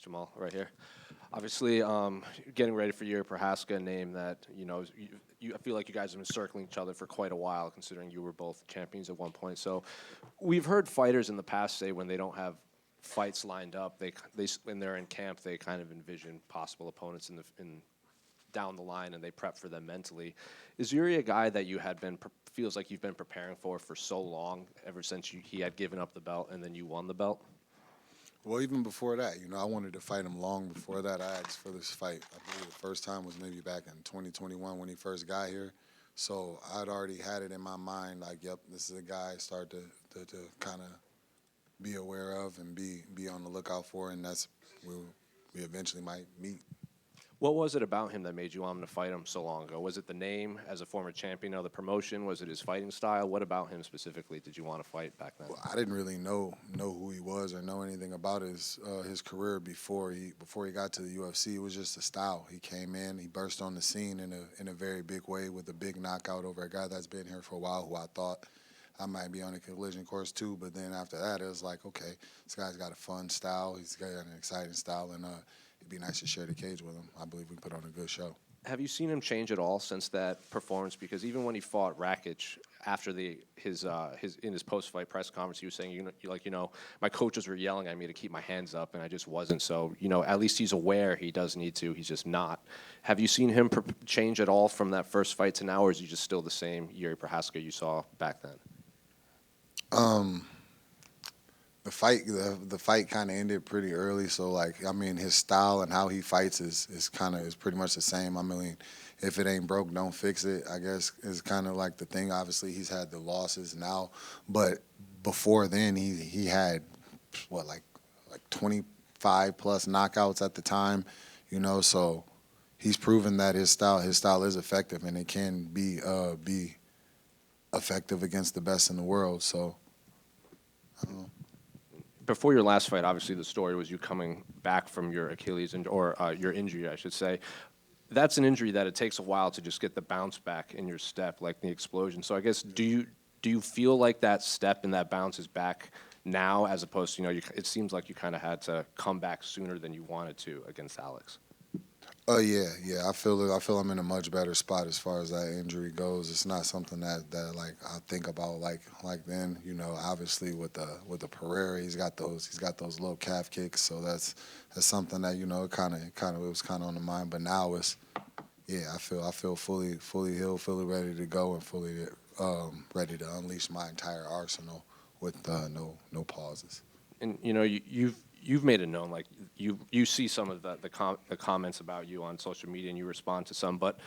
Jamal, right here. Obviously, getting ready for Jiri Prochazka, a name that, I feel like you guys have been circling each other for quite a while, considering you were both champions at one point. So we've heard fighters in the past say when they don't have fights lined up, when they're in camp, they kind of envision possible opponents in down the line, and they prep for them mentally. Is Jiri a guy that you had feels like you've been preparing for so long, ever since he had given up the belt and then you won the belt? Well, even before that, I wanted to fight him long before that. I asked for this fight. I believe the first time was maybe back in 2021 when he first got here. So I'd already had it in my mind, like, yep, this is a guy I start to kind of be aware of and be on the lookout for, and that's where we eventually might meet. What was it about him that made you want him to fight him so long ago? Was it the name as a former champion of the promotion? Was it his fighting style? What about him specifically did you want to fight back then? Well, I didn't really know who he was or know anything about his career before he got to the UFC. It was just a style. He came in, he burst on the scene in a very big way with a big knockout over a guy that's been here for a while, who I thought I might be on a collision course too. But then after that, it was like, okay, this guy's got a fun style. He's got an exciting style, and it'd be nice to share the cage with him. I believe we put on a good show. Have you seen him change at all since that performance? Because even when he fought Rakic after his post-fight press conference, he was saying, my coaches were yelling at me to keep my hands up, and I just wasn't. So, at least he's aware he does need to. He's just not. Have you seen him change at all from that first fight to now, or is he just still the same Jiri Prochazka you saw back then? The fight kind of ended pretty early, so his style and how he fights is pretty much the same. I mean, if it ain't broke, don't fix it, I guess, is kind of like the thing. Obviously, he's had the losses now, but before then he had like 25 plus knockouts at the time, so he's proven that his style is effective, and it can be effective against the best in the world. So I don't know. Before your last fight, obviously the story was you coming back from your Achilles or your injury, I should say. That's an injury that it takes a while to just get the bounce back in your step, like the explosion. So I guess do you feel like that step and that bounce is back now, as opposed to it seems like you kind of had to come back sooner than you wanted to against Alex? Yeah. I feel I'm in a much better spot as far as that injury goes. It's not something that I think about like then. Obviously with the Pereira, he's got those little calf kicks, so that's something that it was kind of on the mind. But now I feel fully healed, fully ready to go, and fully ready to unleash my entire arsenal with no pauses. And you've made it known, like you see some of the comments about you on social media, and you respond to some, but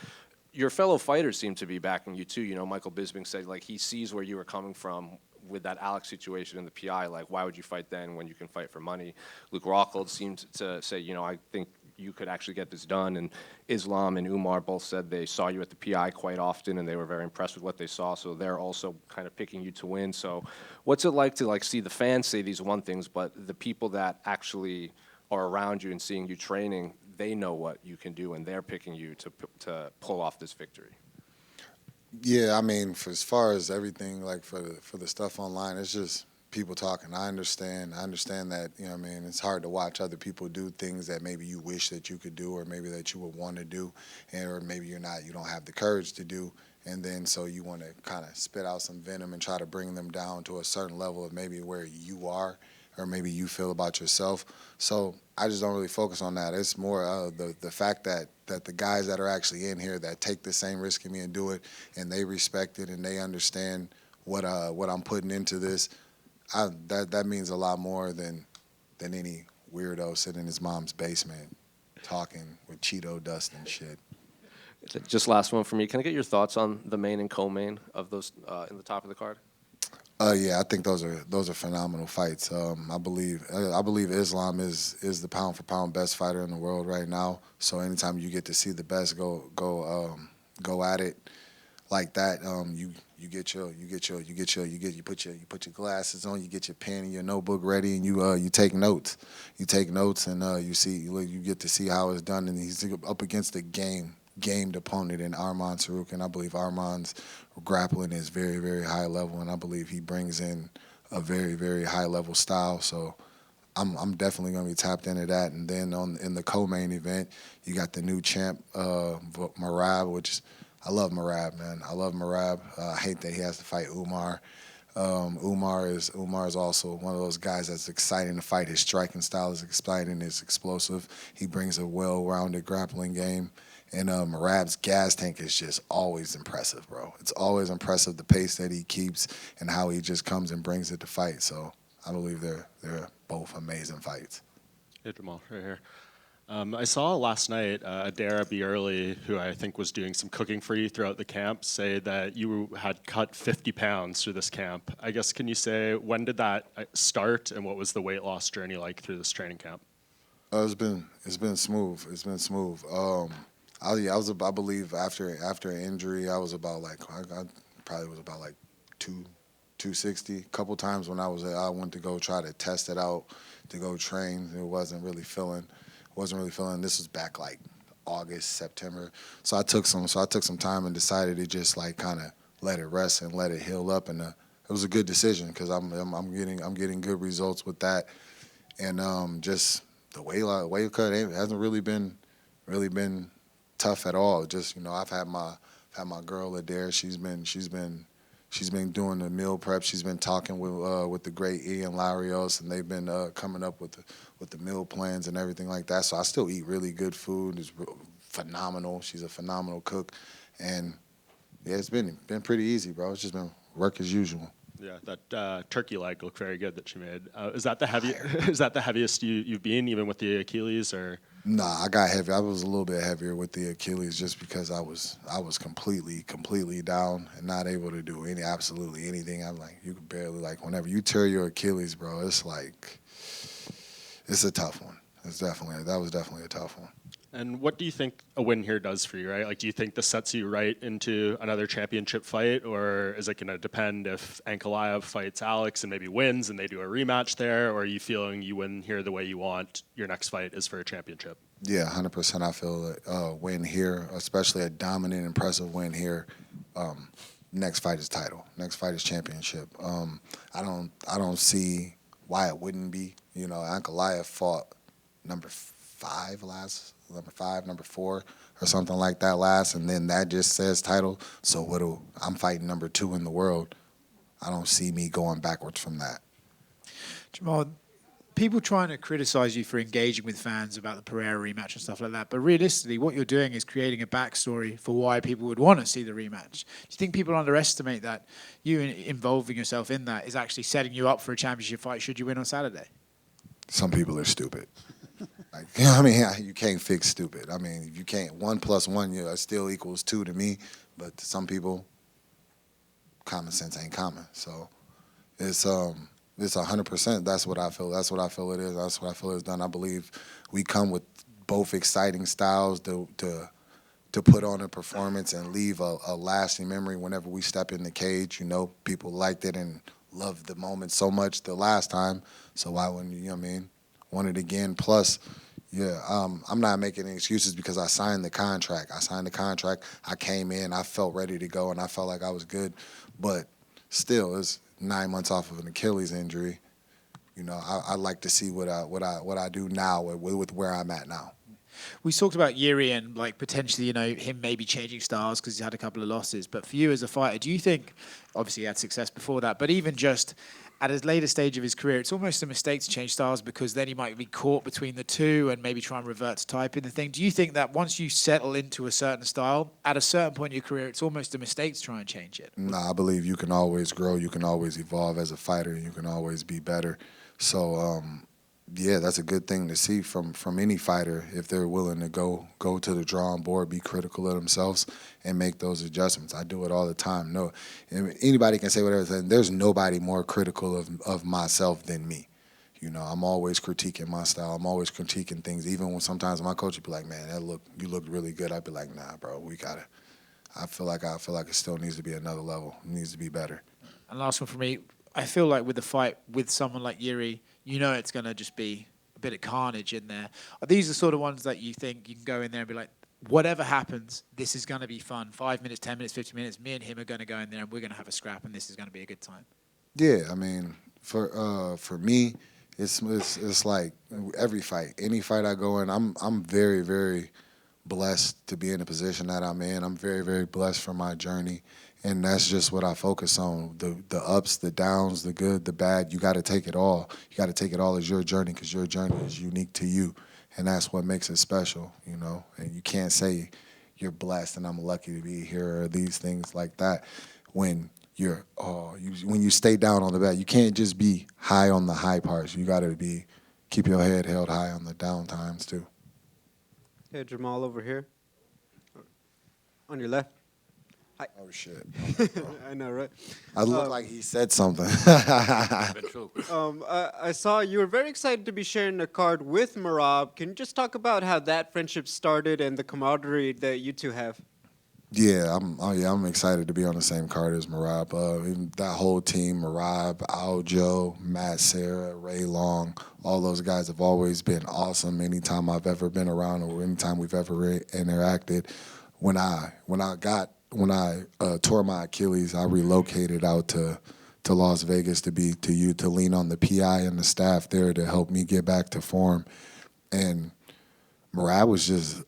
your fellow fighters seem to be backing you too. Michael Bisping said like he sees where you were coming from with that Alex situation in the PI. Like, why would you fight then when you can fight for money? Luke Rockhold seemed to say, I think you could actually get this done. And Islam and Umar both said they saw you at the PI quite often, and they were very impressed with what they saw. So they're also kind of picking you to win. So what's it like to see the fans say these one things, but the people that actually are around you and seeing you training, they know what you can do, and they're picking you to pull off this victory? Yeah, I mean, as far as everything, like for the stuff online, it's just people talking. I understand that, it's hard to watch other people do things that maybe you wish that you could do, or maybe that you would want to do, or maybe you don't have the courage to do, and then so you want to kind of spit out some venom and try to bring them down to a certain level of maybe where you are, or maybe you feel about yourself. So I just don't really focus on that. It's more the fact that the guys that are actually in here that take the same risk in me and do it, and they respect it and they understand what I'm putting into this. That means a lot more than any weirdo sitting in his mom's basement talking with Cheeto dust and shit. Just last one for me. Can I get your thoughts on the main and co-main of those in the top of the card? Yeah, I think those are phenomenal fights. I believe Islam is the pound for pound best fighter in the world right now. So anytime you get to see the best go at it like that, you put your glasses on, you get your pen and your notebook ready, and you take notes. You take notes, and you get to see how it's done. And he's up against a gamed opponent in Tsarukyan. I believe Arman's grappling is very, very high level, and I believe he brings in a very, very high level style. So I'm definitely gonna be tapped into that. And then in the co-main event, you got the new champ, Morab, which I love Morab, man. I love Morab. I hate that he has to fight Umar. Umar is also one of those guys that's exciting to fight. His striking style is exciting. It's explosive. He brings a well-rounded grappling game. And Morab's gas tank is just always impressive, bro. It's always impressive the pace that he keeps and how he just comes and brings it to fight. So I believe they're both amazing fights. Hey, Jamal, right here. I saw last night Adara Bierly, who I think was doing some cooking for you throughout the camp, say that you had cut 50 pounds through this camp. I guess, can you say, when did that start and what was the weight loss journey like through this training camp? It's been smooth. It's been smooth. I believe after an injury, I was about like I probably was about like 260. A couple times when I went to go try to test it out to go train. It wasn't really feeling. This was back like August, September. So I took some time and decided to just like kind of let it rest and let it heal up. And it was a good decision because I'm getting good results with that. And just the weight cut hasn't really been tough at all. Just I've had my girl Adair. She's been doing the meal prep. She's been talking with the great Ian Larios, and they've been coming up with the meal plans and everything like that. So I still eat really good food. It's phenomenal. She's a phenomenal cook, and yeah, it's been pretty easy, bro. It's just been work as usual. Yeah, that turkey leg looked very good that she made. Is that the heaviest you've been, even with the Achilles, or? Nah, I got heavy. I was a little bit heavier with the Achilles just because I was completely down and not able to do absolutely anything. I'm like, you could barely, like, whenever you tear your Achilles, bro, it's like, it's a tough one. That was definitely a tough one. And what do you think a win here does for you, right? Like, do you think this sets you right into another championship fight, or is it going to depend if Ankalaev fights Alex and maybe wins and they do a rematch there, or are you feeling you win here the way you want, your next fight is for a championship? Yeah, 100%. I feel a win here, especially a dominant, impressive win here. Next fight is title. Next fight is championship. I don't see why it wouldn't be. Ankalaev fought number 4, or something like that last, and then that just says title. So I'm fighting number 2 in the world. I don't see me going backwards from that. Jamal, people trying to criticize you for engaging with fans about the Pereira rematch and stuff like that, but realistically, what you're doing is creating a backstory for why people would want to see the rematch. Do you think people underestimate that you involving yourself in that is actually setting you up for a championship fight should you win on Saturday? Some people are stupid. Like, you know what I mean? You can't fix stupid. I mean, you can't. 1 + 1, it still equals 2 to me. But to some people, common sense ain't common. So it's 100%. That's what I feel. That's what I feel it is. That's what I feel it's done. I believe we come with both exciting styles to put on a performance and leave a lasting memory whenever we step in the cage. People liked it and loved the moment so much the last time. So why wouldn't you? You know what I mean? Want it again. Plus, yeah, I'm not making any excuses because I signed the contract. I came in. I felt ready to go, and I felt like I was good. But still, it's 9 months off of an Achilles injury. I'd like to see what I do now with where I'm at now. We talked about Jiri and like potentially, him maybe changing styles because he's had a couple of losses. But for you as a fighter, do you think, obviously he had success before that, but even just at his later stage of his career, it's almost a mistake to change styles because then he might be caught between the two and maybe try and revert to type in the thing. Do you think that once you settle into a certain style, at a certain point in your career, it's almost a mistake to try and change it? No, I believe you can always grow, you can always evolve as a fighter, and you can always be better. So, yeah, that's a good thing to see from any fighter if they're willing to go to the drawing board, be critical of themselves, and make those adjustments. I do it all the time. No, anybody can say whatever. There's nobody more critical of myself than me. I'm always critiquing my style. I'm always critiquing things. Even when sometimes my coach would be like, "Man, you looked really good." I'd be like, "Nah, bro, we gotta." I feel like it still needs to be another level. It needs to be better. And last one for me, I feel like with the fight with someone like Jiri, it's going to just be a bit of carnage in there. Are these the sort of ones that you think you can go in there and be like, whatever happens, this is going to be fun. 5 minutes, 10 minutes, 15 minutes, me and him are going to go in there and we're going to have a scrap and this is going to be a good time? Yeah, I mean, for me, It's like every fight, any fight I go in, I'm very, very blessed to be in the position that I'm in. I'm very, very blessed for my journey. And that's just what I focus on. The ups, the downs, the good, the bad. You got to take it all. You got to take it all as your journey because your journey is unique to you. And that's what makes it special, you know. And you can't say you're blessed and I'm lucky to be here or these things like that when when you stay down on the bad. You can't just be high on the high parts. You got to keep your head held high on the down times too. Hey, Jamal over here. On your left. Oh shit! I know, right? I look like he said something. I saw you were very excited to be sharing a card with Morba. Can you just talk about how that friendship started and the camaraderie that you two have? Yeah, I'm excited to be on the same card as Morba. That whole team, Morba, Aljo, Matt, Sarah, Ray Long, all those guys have always been awesome. Anytime I've ever been around or anytime we've ever interacted, when I tore my Achilles, I relocated out to Las Vegas to lean on the PI and the staff there to help me get back to form. And Morba was just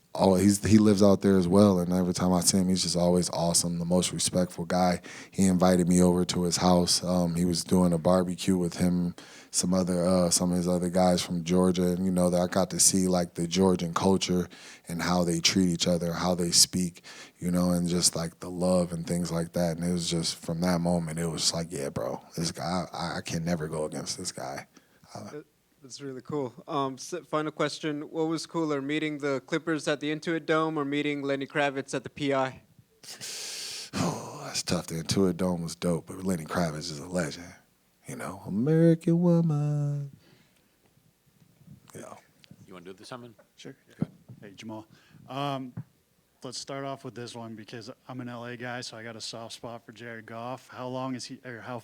he lives out there as well, and every time I see him, he's just always awesome, the most respectful guy. He invited me over to his house. He was doing a barbecue with him, some of his other guys from Georgia, and you know that I got to see like the Georgian culture and how they treat each other, how they speak, you know, and just like the love and things like that. And it was just from that moment, it was like, yeah, bro, this guy, I can never go against this guy. That's really cool. Final question. What was cooler, meeting the Clippers at the Intuit Dome or meeting Lenny Kravitz at the PI? Oh, that's tough. The Intuit Dome was dope, but Lenny Kravitz is a legend. You know, American woman. Yeah. You want to do this, Simon? Sure. Hey, Jamal. Let's start off with this one because I'm an LA guy, so I got a soft spot for Jared Goff. How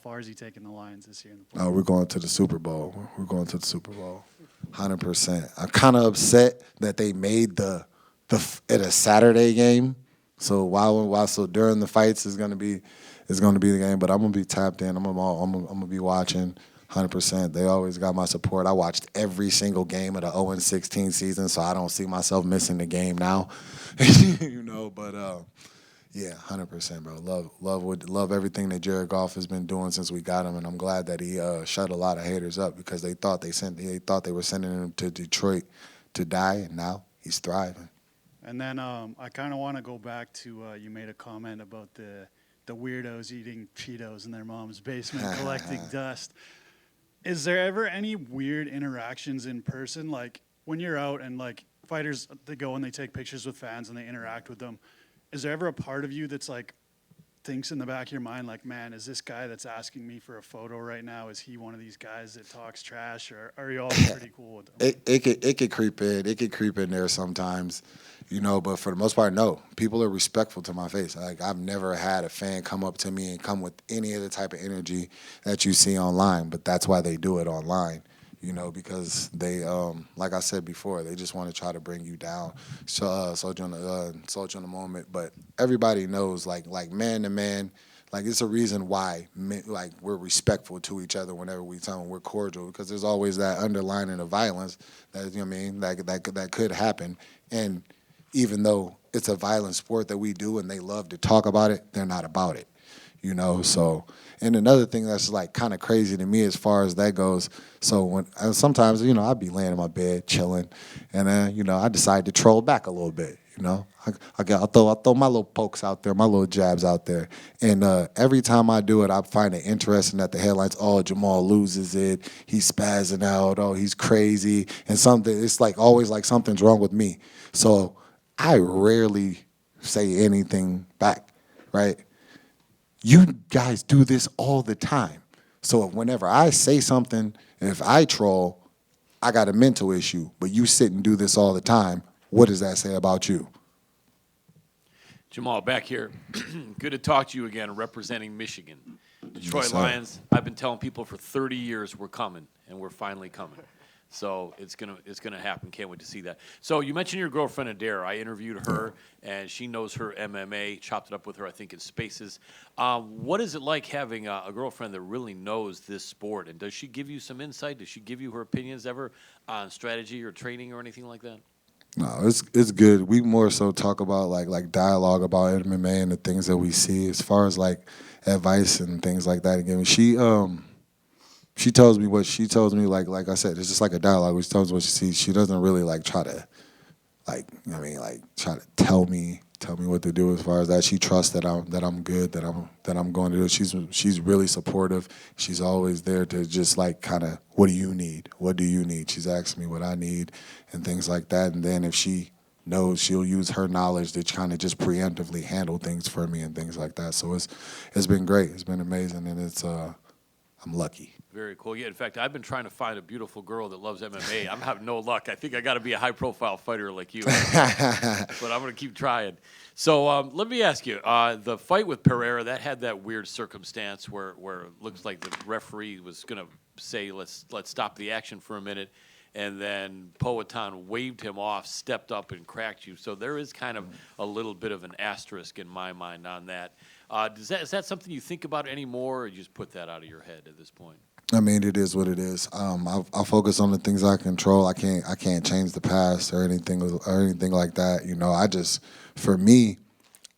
far is he taking the Lions this year in the playoffs? Oh, we're going to the Super Bowl. We're going to the Super Bowl, 100%. I'm kind of upset that they made it a Saturday game. So so during the fights is gonna be the game. But I'm gonna be tapped in. I'm gonna be watching 100%. They always got my support. I watched every single game of the 0-16 season, so I don't see myself missing the game now. You know, but yeah, 100%, bro. Love everything that Jared Goff has been doing since we got him, and I'm glad that he shut a lot of haters up because they thought they were sending him to Detroit to die, and now he's thriving. And then I kind of want to go back to you made a comment about the weirdos eating Cheetos in their mom's basement collecting dust. Is there ever any weird interactions in person, like when you're out and like fighters, they go and they take pictures with fans and they interact with them? Is there ever a part of you that's like thinks in the back of your mind, like, man, is this guy that's asking me for a photo right now, is he one of these guys that talks trash, or are you all pretty cool with them? It could creep in. It could creep in there sometimes, you know, but for the most part, no. People are respectful to my face. Like, I've never had a fan come up to me and come with any of the type of energy that you see online, but that's why they do it online. You know, because they, like I said before, they just want to try to bring you down, insult you in the moment. But everybody knows, like man to man, like it's a reason why, like we're respectful to each other whenever we tell them we're cordial, because there's always that underlining of violence that, you know what I mean, that could happen. And even though it's a violent sport that we do and they love to talk about it, they're not about it. You know, so, and another thing that's like kind of crazy to me as far as that goes, so when sometimes, you know, I'd be laying in my bed chilling, and then, you know, I decide to troll back a little bit, you know. I throw my little pokes out there, my little jabs out there, and every time I do it, I find it interesting that the headlines, oh, Jamal loses it, he's spazzing out, oh, he's crazy, and it's like always like something's wrong with me. So I rarely say anything back, right? You guys do this all the time. So whenever I say something, if I troll, I got a mental issue. But you sit and do this all the time. What does that say about you? Jamal, back here. Good to talk to you again, representing Michigan. Detroit Yes, sir. Lions, I've been telling people for 30 years we're coming, and we're finally coming. So it's gonna happen. Can't wait to see that. So you mentioned your girlfriend Adair. I interviewed her, and she knows her MMA. Chopped it up with her, I think, in Spaces. What is it like having a girlfriend that really knows this sport? And does she give you some insight? Does she give you her opinions ever on strategy or training or anything like that? No, it's good. We more so talk about like dialogue about MMA and the things that we see as far as like advice and things like that. Again, she tells me what she tells me. Like I said, it's just like a dialogue. She tells me what she sees. She doesn't really like try to try to tell me what to do as far as that. She trusts that I'm good, that I'm going to do. She's really supportive. She's always there to just like kind of, what do you need? What do you need? She's asking me what I need and things like that. And then if she knows, she'll use her knowledge to kind of just preemptively handle things for me and things like that. So it's been great. It's been amazing, and I'm lucky. Very cool. Yeah, in fact, I've been trying to find a beautiful girl that loves MMA. I'm having no luck. I think I got to be a high-profile fighter like you. But I'm going to keep trying. So let me ask you, the fight with Pereira, that had that weird circumstance where it looks like the referee was going to say, let's stop the action for a minute, and then Powhatan waved him off, stepped up, and cracked you. So there is kind of a little bit of an asterisk in my mind on that. Is that something you think about anymore, or you just put that out of your head at this point? I mean, it is what it is. I focus on the things I control. I can't change the past or anything like that. You know, for me,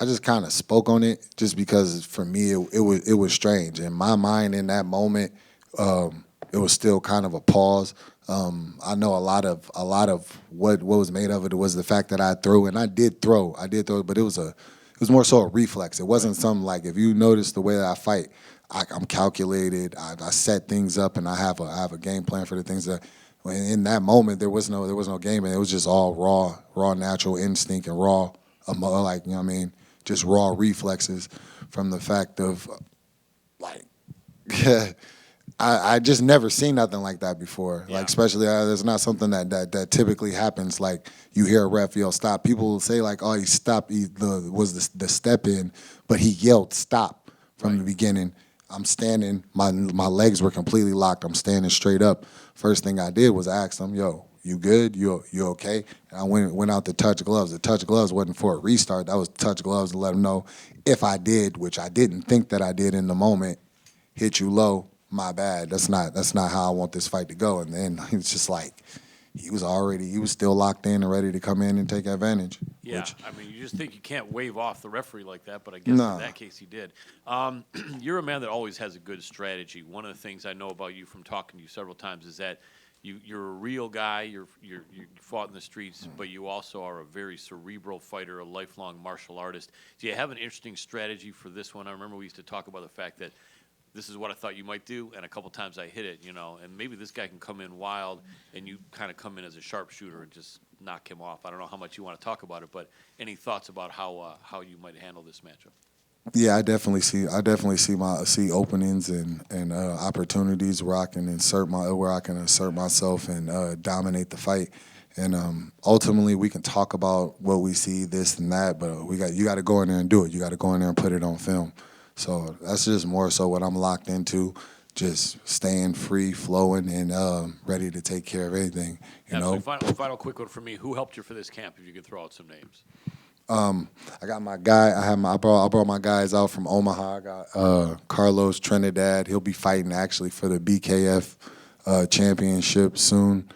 I just kind of spoke on it just because for me it was strange. In my mind, in that moment, it was still kind of a pause. I know a lot of what was made of it was the fact that I threw, and I did throw, but it was more so a reflex. It wasn't something like, if you notice the way that I fight, I'm calculated. I set things up, and I have a game plan for the things that. In that moment, there was no game, and it was just all raw natural instinct and raw, like, you know what I mean, just raw reflexes from the fact of like. I just never seen nothing like that before. Yeah. Like, especially there's not something that typically happens. Like, you hear a ref yell stop. People will say like, oh, he stopped. Was the step in, but he yelled stop from the beginning. I'm standing. My legs were completely locked. I'm standing straight up. First thing I did was ask him, yo, you good? You okay? And I went out to touch gloves. The touch gloves wasn't for a restart. That was touch gloves to let him know if I did, which I didn't think that I did in the moment, hit you low. My bad. That's not how I want this fight to go. And then it's just like he was still locked in and ready to come in and take advantage. Yeah, I mean, you just think you can't wave off the referee like that, but I guess in that case he did. You're a man that always has a good strategy. One of the things I know about you from talking to you several times is that you're a real guy. You fought in the streets, but you also are a very cerebral fighter, a lifelong martial artist. Do you have an interesting strategy for this one? I remember we used to talk about the fact that this is what I thought you might do, and a couple times I hit it, you know, and maybe this guy can come in wild, and you kind of come in as a sharpshooter and just knock him off. I don't know how much you want to talk about it, but any thoughts about how you might handle this matchup? Yeah, I definitely see openings and opportunities where I can assert myself and dominate the fight. And ultimately, we can talk about what we see, this and that, but you got to go in there and do it. You got to go in there and put it on film. So that's just more so what I'm locked into, just staying free, flowing, and ready to take care of anything. You know. Final quick one for me. Who helped you for this camp? If you could throw out some names. I got my guy. I brought my guys out from Omaha. I got Carlos Trinidad. He'll be fighting actually for the BKF championship soon.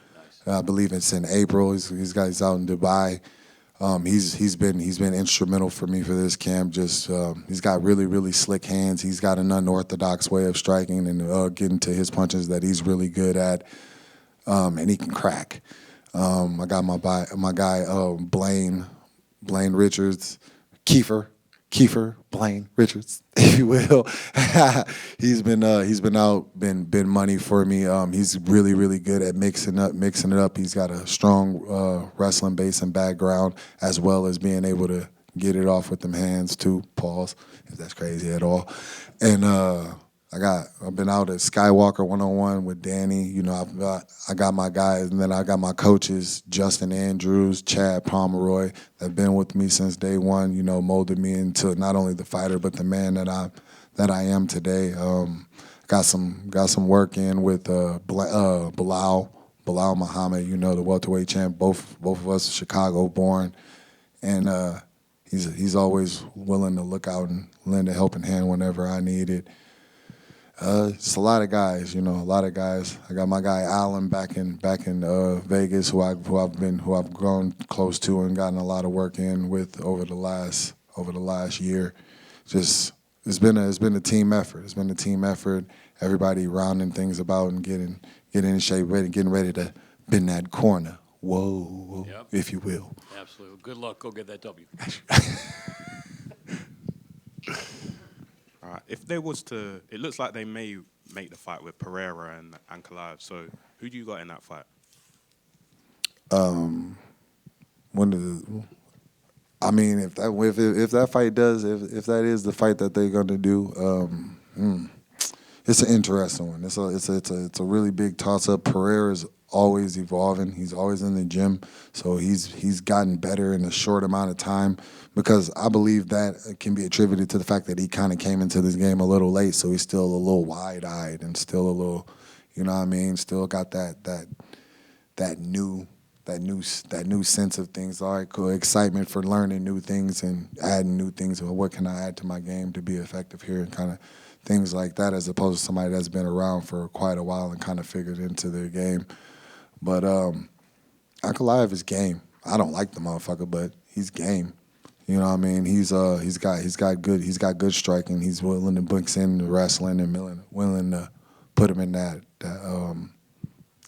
Nice. I believe it's in April. He's out in Dubai. He's been instrumental for me for this camp. Just he's got really slick hands. He's got an unorthodox way of striking and getting to his punches that he's really good at, and he can crack. I got my guy Blaine Richards, Kiefer Blaine Richards, if you will. He's been money for me. He's really good at mixing it up. He's got a strong wrestling base and background, as well as being able to get it off with them hands too. Pause, if that's crazy at all. And I've been out at Skywalker 101 with Danny. You know, I got my guys, and then I got my coaches, Justin Andrews, Chad Pomeroy, that've been with me since day one. You know, molded me into not only the fighter but the man that I am today. Got some work in with Bilal Bilal Muhammad, you know, the welterweight champ. Both of us Chicago born, and he's always willing to look out and lend a helping hand whenever I need it. It's a lot of guys, you know, a lot of guys. I got my guy Allen back in Vegas, who I've grown close to and gotten a lot of work in with over the last year. Just it's been a team effort. It's been a team effort. Everybody rounding things about and getting in shape, getting ready to bend that corner. Whoa, Yep. if you will. Absolutely. Good luck. Go get that W. If there was to, it looks like they may make the fight with Pereira and Ankalaev. So who do you got in that fight? If that fight if that is the fight that they're gonna do, it's an interesting one. It's a really big toss up. Pereira's always evolving. He's always in the gym, so he's gotten better in a short amount of time. Because I believe that can be attributed to the fact that he kind of came into this game a little late, so he's still a little wide-eyed and still a little, you know what I mean? Still got that new sense of things. All right, cool. Excitement for learning new things and adding new things. Well, what can I add to my game to be effective here, and kind of things like that, as opposed to somebody that's been around for quite a while and kind of figured into their game. But Ankalaev is game. I don't like the motherfucker, but he's game. You know what I mean? He's got good striking. He's willing to mix in the wrestling and willing to put him in that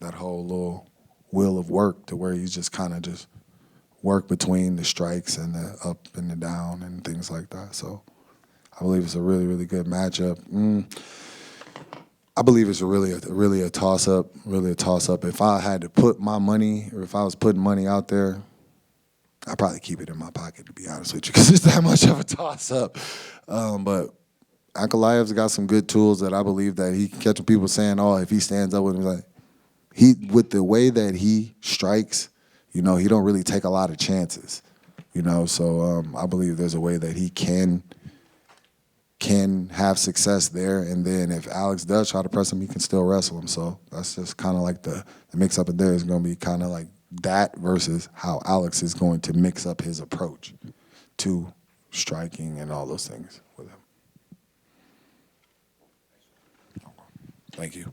whole little wheel of work to where he's just kind of just work between the strikes and the up and the down and things like that. So I believe it's a really, really good matchup. I believe it's really a toss up. If I had to put my money, or if I was putting money out there, I'd probably keep it in my pocket, to be honest with you, because it's that much of a toss-up. But Ankalaev's got some good tools that I believe that he can catch people saying, oh, if he stands up with him, like with the way that he strikes, you know, he don't really take a lot of chances, you know. So I believe there's a way that he can have success there. And then if Alex does try to press him, he can still wrestle him. So that's just kind of like the mix-up in there is going to be kind of like that versus how Alex is going to mix up his approach to striking and all those things with him. Thank you.